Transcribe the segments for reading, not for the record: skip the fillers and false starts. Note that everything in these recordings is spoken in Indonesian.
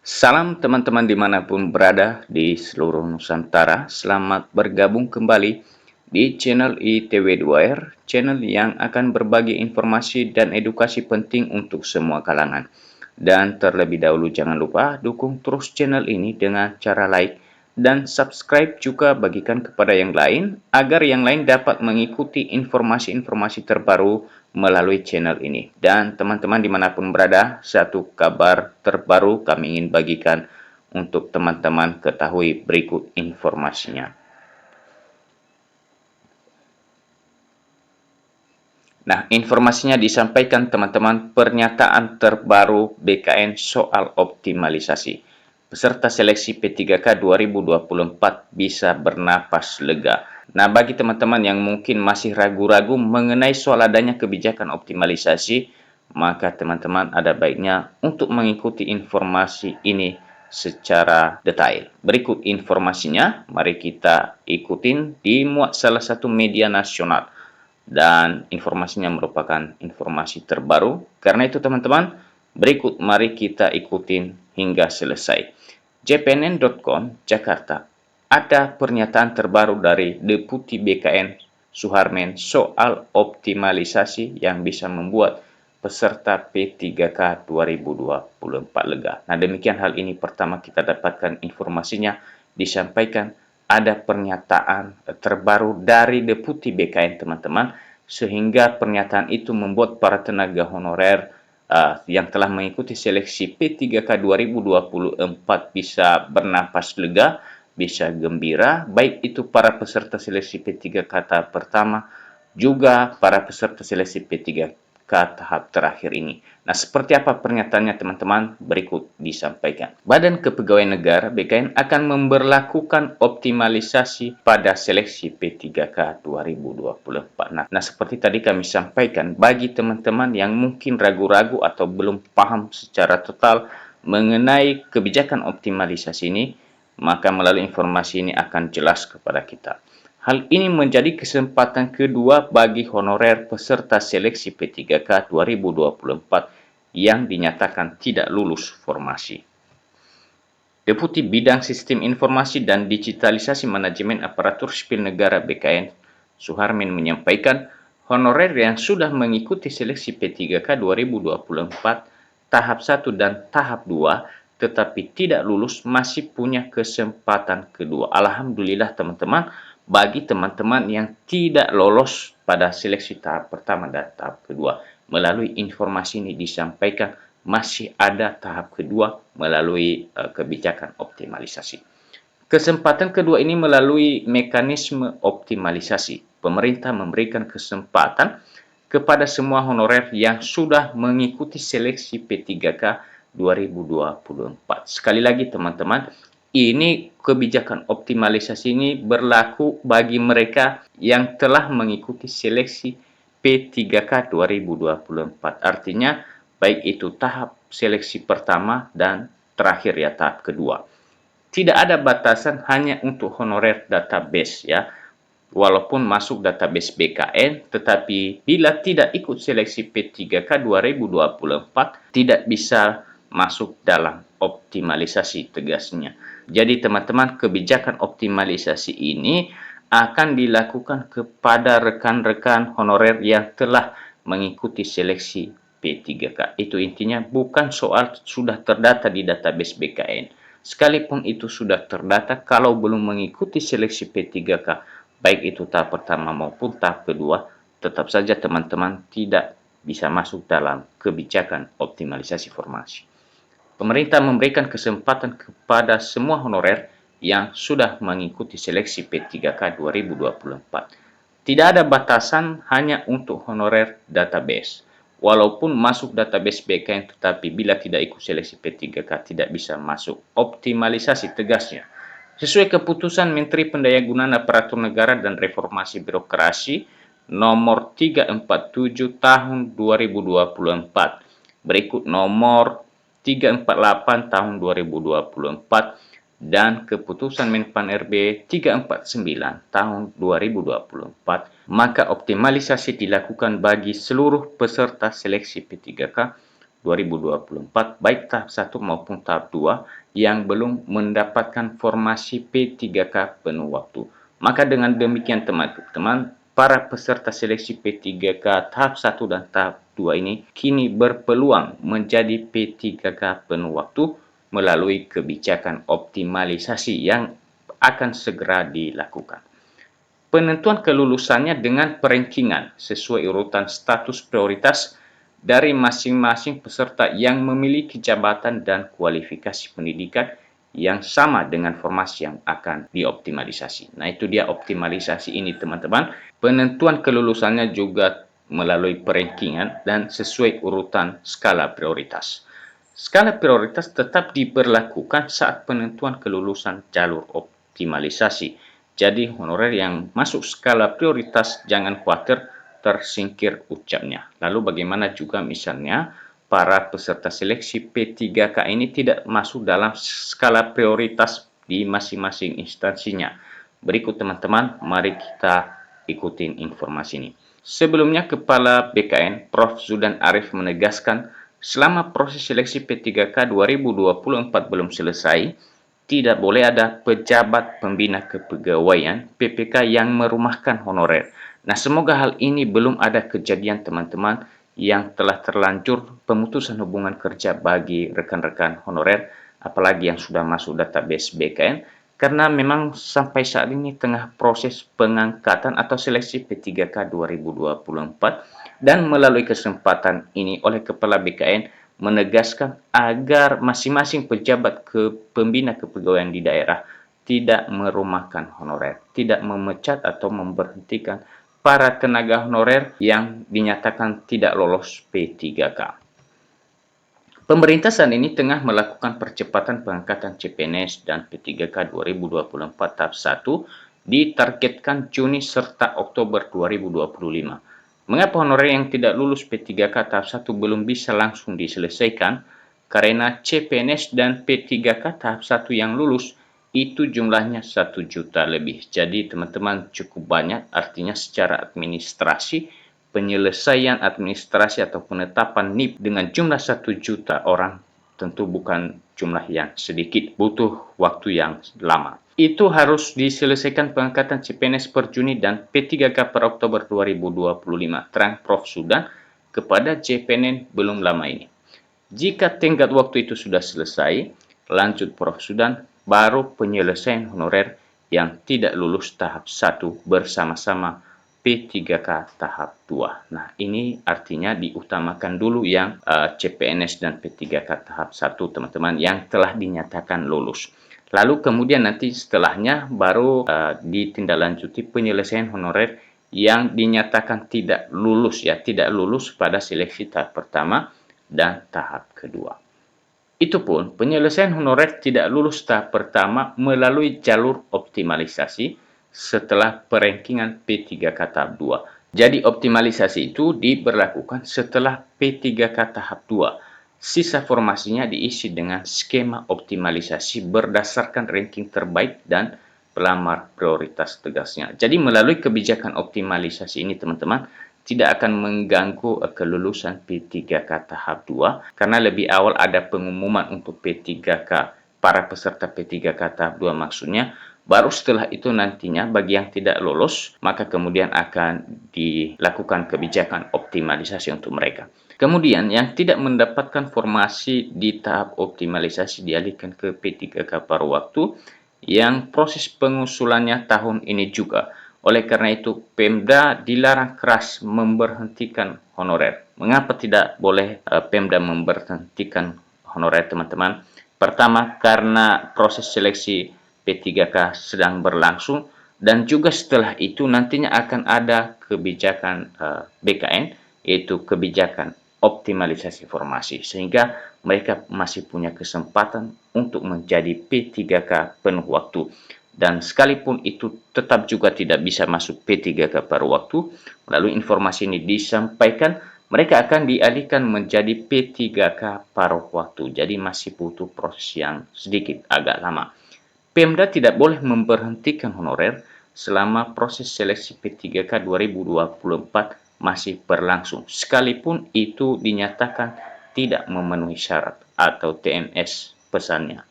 Salam teman-teman dimanapun berada di seluruh Nusantara. Selamat bergabung kembali di channel ITW2R, channel yang akan berbagi informasi dan edukasi penting untuk semua kalangan. Dan terlebih dahulu jangan lupa dukung terus channel ini dengan cara like dan subscribe, juga bagikan kepada yang lain agar yang lain dapat mengikuti informasi-informasi terbaru melalui channel ini. Dan teman-teman dimanapun berada, satu kabar terbaru kami ingin bagikan untuk teman-teman ketahui berikut informasinya. Nah, informasinya disampaikan teman-teman, pernyataan terbaru BKN soal optimalisasi. Peserta seleksi P3K 2024 bisa bernapas lega. Nah, bagi teman-teman yang mungkin masih ragu-ragu mengenai soal adanya kebijakan optimalisasi, maka teman-teman ada baiknya untuk mengikuti informasi ini secara detail. Berikut informasinya, mari kita ikutin, dimuat salah satu media nasional. Dan informasinya merupakan informasi terbaru. Karena itu teman-teman, berikut mari kita ikutin hingga selesai. jpnn.com Jakarta, ada pernyataan terbaru dari Deputi BKN Suharmen soal optimalisasi yang bisa membuat peserta P3K 2024 lega. Nah, demikian hal ini pertama kita dapatkan informasinya, disampaikan ada pernyataan terbaru dari Deputi BKN teman-teman, sehingga pernyataan itu membuat para tenaga honorer yang telah mengikuti seleksi P3K 2024 bisa bernapas lega, bisa gembira, baik itu para peserta seleksi P3K tahap pertama, juga para peserta seleksi P3K tahap terakhir ini. Nah, seperti apa pernyataannya teman-teman? Berikut disampaikan. Badan Kepegawaian Negara BKN akan memberlakukan optimalisasi pada seleksi P3K 2024. Nah, seperti tadi kami sampaikan, bagi teman-teman yang mungkin ragu-ragu atau belum paham secara total mengenai kebijakan optimalisasi ini, maka melalui informasi ini akan jelas kepada kita. Hal ini menjadi kesempatan kedua bagi honorer peserta seleksi P3K 2024 yang dinyatakan tidak lulus formasi. Deputi Bidang Sistem Informasi dan Digitalisasi Manajemen Aparatur Sipil Negara BKN Suharmen menyampaikan, honorer yang sudah mengikuti seleksi P3K 2024 tahap 1 dan tahap 2 tetapi tidak lulus masih punya kesempatan kedua. Alhamdulillah teman-teman, bagi teman-teman yang tidak lolos pada seleksi tahap pertama dan tahap kedua, melalui informasi ini disampaikan masih ada tahap kedua melalui kebijakan optimalisasi. Kesempatan kedua ini melalui mekanisme optimalisasi. Pemerintah memberikan kesempatan kepada semua honorer yang sudah mengikuti seleksi P3K 2024. Sekali lagi teman-teman, ini kebijakan optimalisasi ini berlaku bagi mereka yang telah mengikuti seleksi P3K 2024. Artinya baik itu tahap seleksi pertama dan terakhir ya, tahap kedua. Tidak ada batasan hanya untuk honorer database ya. Walaupun masuk database BKN, tetapi bila tidak ikut seleksi P3K 2024, tidak bisa masuk dalam optimalisasi, tegasnya. Jadi teman-teman, kebijakan optimalisasi ini akan dilakukan kepada rekan-rekan honorer yang telah mengikuti seleksi P3K. Itu intinya, bukan soal sudah terdata di database BKN. Sekalipun itu sudah terdata, kalau belum mengikuti seleksi P3K, baik itu tahap pertama maupun tahap kedua, tetap saja teman-teman tidak bisa masuk dalam kebijakan optimalisasi formasi. Pemerintah memberikan kesempatan kepada semua honorer yang sudah mengikuti seleksi P3K 2024. Tidak ada batasan hanya untuk honorer database. Walaupun masuk database BKN, tetapi bila tidak ikut seleksi P3K tidak bisa masuk optimalisasi, tegasnya. Sesuai keputusan Menteri Pendayagunaan Aparatur Negara dan Reformasi Birokrasi nomor 347 tahun 2024. Berikut nomor 348 tahun 2024 dan keputusan Menpan RB 349 tahun 2024, maka optimalisasi dilakukan bagi seluruh peserta seleksi P3K 2024 baik tahap 1 maupun tahap 2 yang belum mendapatkan formasi P3K penuh waktu. Maka dengan demikian teman-teman, para peserta seleksi P3K tahap 1 dan tahap 2 ini kini berpeluang menjadi P3K penuh waktu melalui kebijakan optimalisasi yang akan segera dilakukan. Penentuan kelulusannya dengan perankingan sesuai urutan status prioritas dari masing-masing peserta yang memiliki jabatan dan kualifikasi pendidikan yang sama dengan formasi yang akan dioptimalisasi. Nah, itu dia optimalisasi ini, teman-teman. Penentuan kelulusannya juga melalui perankingan dan sesuai urutan skala prioritas. Skala prioritas tetap diberlakukan saat penentuan kelulusan jalur optimalisasi. Jadi, honorer yang masuk skala prioritas jangan khawatir tersingkir ucapnya. Lalu bagaimana juga misalnya para peserta seleksi P3K ini tidak masuk dalam skala prioritas di masing-masing instansinya. Berikut teman-teman, mari kita ikutin informasi ini. Sebelumnya, Kepala BKN Prof. Zudan Arif menegaskan selama proses seleksi P3K 2024 belum selesai, tidak boleh ada pejabat pembina kepegawaian PPK yang merumahkan honorer. Nah, semoga hal ini belum ada kejadian teman-teman yang telah terlanjur pemutusan hubungan kerja bagi rekan-rekan honorer, apalagi yang sudah masuk database BKN, karena memang sampai saat ini tengah proses pengangkatan atau seleksi P3K 2024 dan melalui kesempatan ini oleh Kepala BKN menegaskan agar masing-masing pejabat pembina kepegawaian di daerah tidak merumahkan honorer, tidak memecat atau memberhentikan para tenaga honorer yang dinyatakan tidak lolos P3K. Pemerintah saat ini tengah melakukan percepatan pengangkatan CPNS dan P3K 2024 tahap 1 ditargetkan Juni serta Oktober 2025. Mengapa honorer yang tidak lulus P3K tahap 1 belum bisa langsung diselesaikan? Karena CPNS dan P3K tahap 1 yang lulus itu jumlahnya 1 juta lebih. Jadi teman-teman cukup banyak, artinya secara administrasi, penyelesaian administrasi atau penetapan NIP dengan jumlah 1 juta orang tentu bukan jumlah yang sedikit, butuh waktu yang lama. Itu harus diselesaikan pengangkatan CPNS per Juni dan P3K per Oktober 2025, terang Prof. Zudan kepada CPNN belum lama ini. Jika tenggat waktu itu sudah selesai, lanjut Prof. Zudan, baru penyelesaian honorer yang tidak lulus tahap 1 bersama-sama P3K tahap 2. Nah, ini artinya diutamakan dulu yang CPNS dan P3K tahap 1, teman-teman, yang telah dinyatakan lulus. Lalu kemudian nanti setelahnya baru ditindaklanjuti penyelesaian honorer yang dinyatakan tidak lulus pada seleksi tahap pertama dan tahap kedua. Itu pun penyelesaian honorer tidak lulus tahap pertama melalui jalur optimalisasi setelah perankingan P3K tahap 2. Jadi optimalisasi itu diberlakukan setelah P3K tahap 2. Sisa formasinya diisi dengan skema optimalisasi berdasarkan ranking terbaik dan pelamar prioritas tegasnya. Jadi melalui kebijakan optimalisasi ini teman-teman tidak akan mengganggu kelulusan P3K tahap 2 karena lebih awal ada pengumuman untuk P3K, para peserta P3K tahap 2 maksudnya. Baru setelah itu nantinya bagi yang tidak lolos maka kemudian akan dilakukan kebijakan optimalisasi untuk mereka. Kemudian yang tidak mendapatkan formasi di tahap optimalisasi dialihkan ke P3K paruh waktu yang proses pengusulannya tahun ini juga. Oleh karena itu, Pemda dilarang keras memberhentikan honorer. Mengapa tidak boleh Pemda memberhentikan honorer, teman-teman? Pertama, karena proses seleksi P3K sedang berlangsung dan juga setelah itu nantinya akan ada kebijakan BKN, yaitu kebijakan optimalisasi formasi, sehingga mereka masih punya kesempatan untuk menjadi P3K penuh waktu. Dan sekalipun itu tetap juga tidak bisa masuk P3K paruh waktu, melalui informasi ini disampaikan mereka akan dialihkan menjadi P3K paruh waktu. Jadi masih butuh proses yang sedikit agak lama. Pemda tidak boleh memberhentikan honorer selama proses seleksi P3K 2024 masih berlangsung, sekalipun itu dinyatakan tidak memenuhi syarat atau TMS pesannya.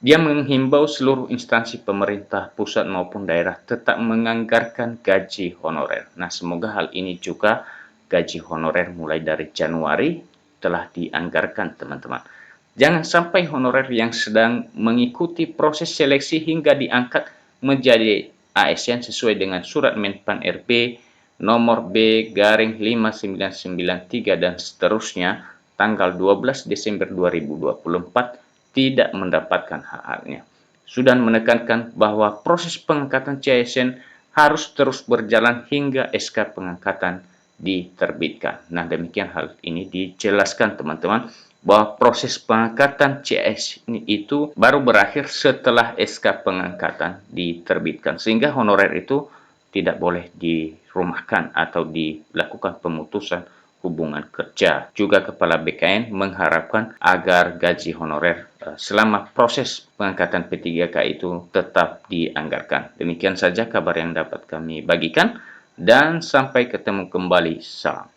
Dia menghimbau seluruh instansi pemerintah pusat maupun daerah tetap menganggarkan gaji honorer. Nah, semoga hal ini juga gaji honorer mulai dari Januari telah dianggarkan, teman-teman. Jangan sampai honorer yang sedang mengikuti proses seleksi hingga diangkat menjadi ASN sesuai dengan surat Menpan RB nomor B/5993 dan seterusnya tanggal 12 Desember 2024 tidak mendapatkan hak-haknya. Sudah menekankan bahwa proses pengangkatan CASN harus terus berjalan hingga SK pengangkatan diterbitkan. Nah, demikian hal ini dijelaskan, teman-teman, bahwa proses pengangkatan CASN itu baru berakhir setelah SK pengangkatan diterbitkan, sehingga honorer itu tidak boleh dirumahkan atau dilakukan pemutusan hubungan kerja. Juga Kepala BKN mengharapkan agar gaji honorer selama proses pengangkatan P3K itu tetap dianggarkan. Demikian saja kabar yang dapat kami bagikan dan sampai ketemu kembali. Salam.